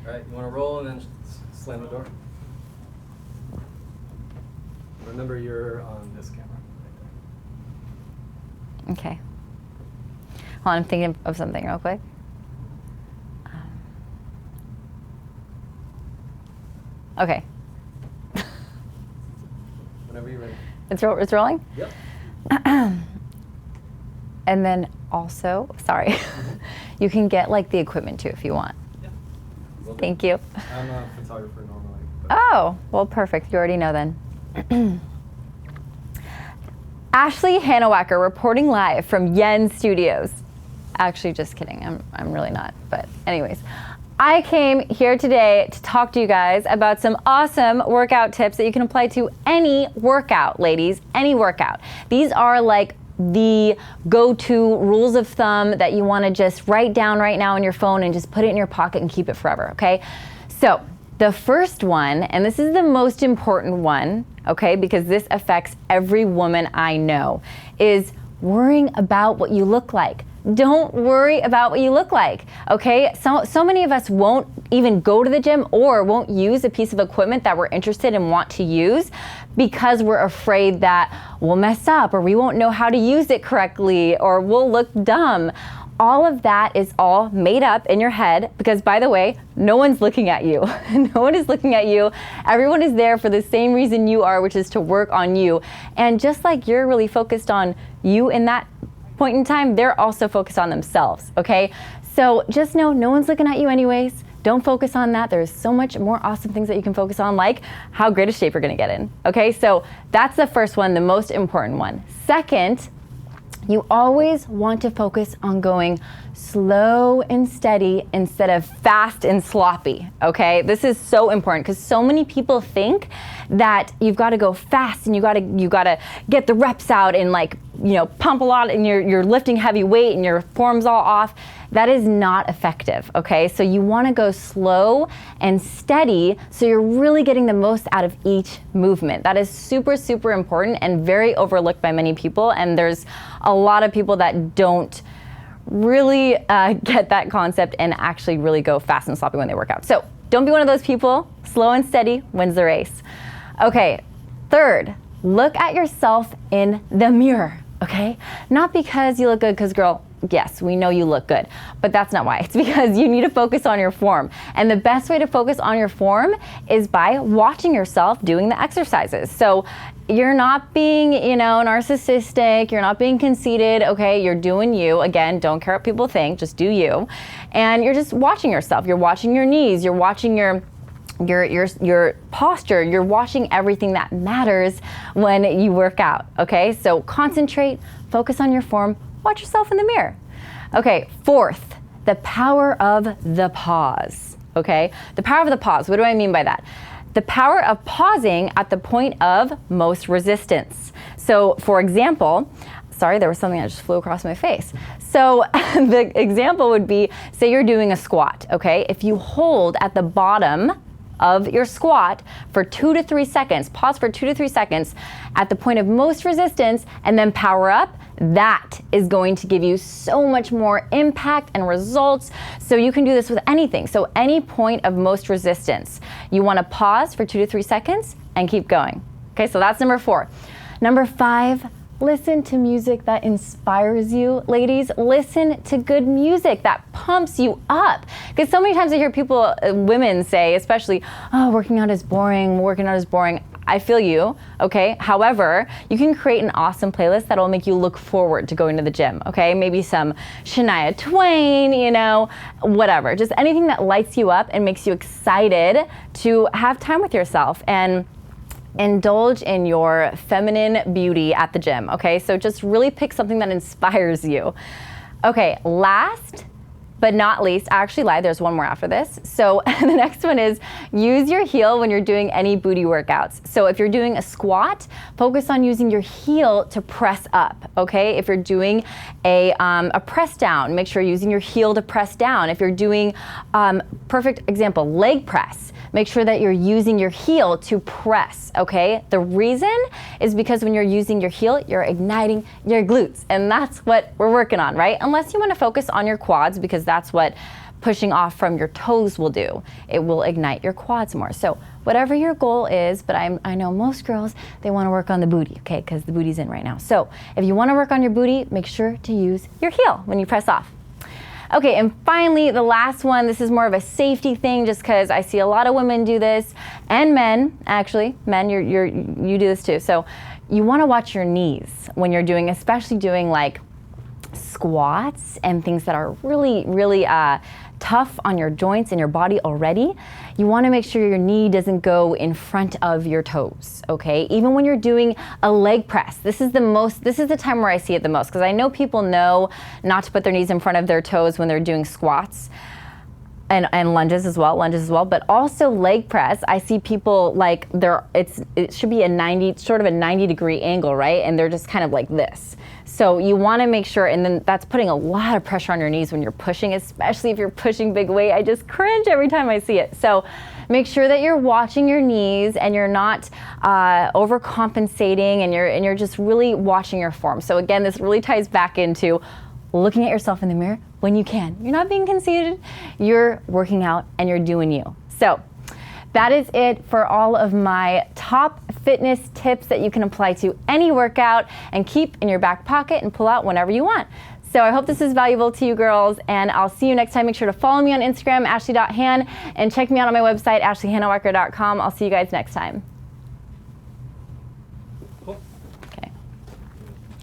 All right, you want to roll and then slam the door? Remember, you're on this camera. Okay. Hold on, I'm thinking of something real quick. Okay. Whenever you're ready. It's rolling? Yep. And then also, sorry, you can get like the equipment too if you want. Yeah. Will do. Thank you. I'm a photographer normally. Oh, well, perfect. You already know then. Ashley Hannewacker reporting live from Yen Studios. Actually, just kidding. I'm really not. But anyways, I came here today to talk to you guys about some awesome workout tips that you can apply to any workout, ladies, any workout. These are like the go-to rules of thumb that you want to just write down right now on your phone and just put it in your pocket and keep it forever, okay? So the first one, and this is the most important one, okay, because this affects every woman I know, is worrying about what you look like. Don't worry about what you look like, okay? So many of us won't even go to the gym or won't use a piece of equipment that we're interested and want to use because we're afraid that we'll mess up or we won't know how to use it correctly or we'll look dumb. All of that is all made up in your head because, by the way, no one's looking at you. No one is looking at you. Everyone is there for the same reason you are, which is to work on you. And just like you're really focused on you in that point in time, they're also focused on themselves, okay? So just know no one's looking at you anyways. Don't focus on that. There's so much more awesome things that you can focus on, like how great a shape you're gonna get in, okay? So that's the first one, the most important one. Second, you always want to focus on going slow and steady instead of fast and sloppy, okay? This is so important because so many people think that you've got to go fast and you got to get the reps out and like, you know, pump a lot and you're lifting heavy weight and your form's all off. That is not effective, okay? So you want to go slow and steady so you're really getting the most out of each movement. That is super, super important and very overlooked by many people, and there's a lot of people that don't really get that concept and actually really go fast and sloppy when they work out. So don't be one of those people. Slow and steady wins the race. Okay, third, look at yourself in the mirror, okay? Not because you look good, because girl, yes, we know you look good, but that's not why. It's because you need to focus on your form. And the best way to focus on your form is by watching yourself doing the exercises. So you're not being, you know, narcissistic, you're not being conceited, okay? You're doing you. Again, don't care what people think, just do you. And you're just watching yourself. You're watching your knees, you're watching your posture, you're watching everything that matters when you work out, okay? So concentrate, focus on your form, watch yourself in the mirror. Okay, fourth, the power of the pause, okay? The power of the pause, what do I mean by that? The power of pausing at the point of most resistance. So for example, sorry, there was something that just flew across my face. So the example would be, say you're doing a squat, okay? If you hold at the bottom of your squat for 2 to 3 seconds, pause for 2 to 3 seconds at the point of most resistance and then power up, that is going to give you so much more impact and results. So you can do this with anything. So any point of most resistance, you want to pause for 2 to 3 seconds and keep going. Okay, so that's number 4. Number 5, listen to music that inspires you. Ladies, listen to good music that pumps you up. Because so many times I hear people, women say especially, oh, working out is boring, working out is boring. I feel you, okay? However, you can create an awesome playlist that'll make you look forward to going to the gym, okay? Maybe some Shania Twain, you know, whatever. Just anything that lights you up and makes you excited to have time with yourself and indulge in your feminine beauty at the gym, okay? So just really pick something that inspires you. Okay, last but not least, I actually lied, there's one more after this. So the next one is use your heel when you're doing any booty workouts. So if you're doing a squat, focus on using your heel to press up, okay? If you're doing a press down, make sure you're using your heel to press down. If you're doing, perfect example, leg press, make sure that you're using your heel to press, okay? The reason is because when you're using your heel, you're igniting your glutes, and that's what we're working on, right? Unless you wanna focus on your quads, because that's what pushing off from your toes will do. It will ignite your quads more. So whatever your goal is, but I know most girls, they want to work on the booty, okay, because the booty's in right now. So if you want to work on your booty, make sure to use your heel when you press off. Okay, and finally, the last one, this is more of a safety thing just because I see a lot of women do this, and men, actually. Men, you do this too. So you want to watch your knees when you're doing, especially doing like squats and things that are really, really tough on your joints and your body already. You want to make sure your knee doesn't go in front of your toes, okay? Even when you're doing a leg press, this is the time where I see it the most, because I know people know not to put their knees in front of their toes when they're doing squats and lunges as well, but also leg press. I see people like it should be a 90-degree angle, right? And they're just kind of like this. So you want to make sure, and then that's putting a lot of pressure on your knees when you're pushing, especially if you're pushing big weight. I just cringe every time I see it. So make sure that you're watching your knees and you're not overcompensating, and you're just really watching your form. So again, this really ties back into looking at yourself in the mirror when you can. You're not being conceited, you're working out and you're doing you. So that is it for all of my top fitness tips that you can apply to any workout and keep in your back pocket and pull out whenever you want. So I hope this is valuable to you girls, and I'll see you next time. Make sure to follow me on Instagram, ashley.han, and check me out on my website, ashleyhannawalker.com. I'll see you guys next time.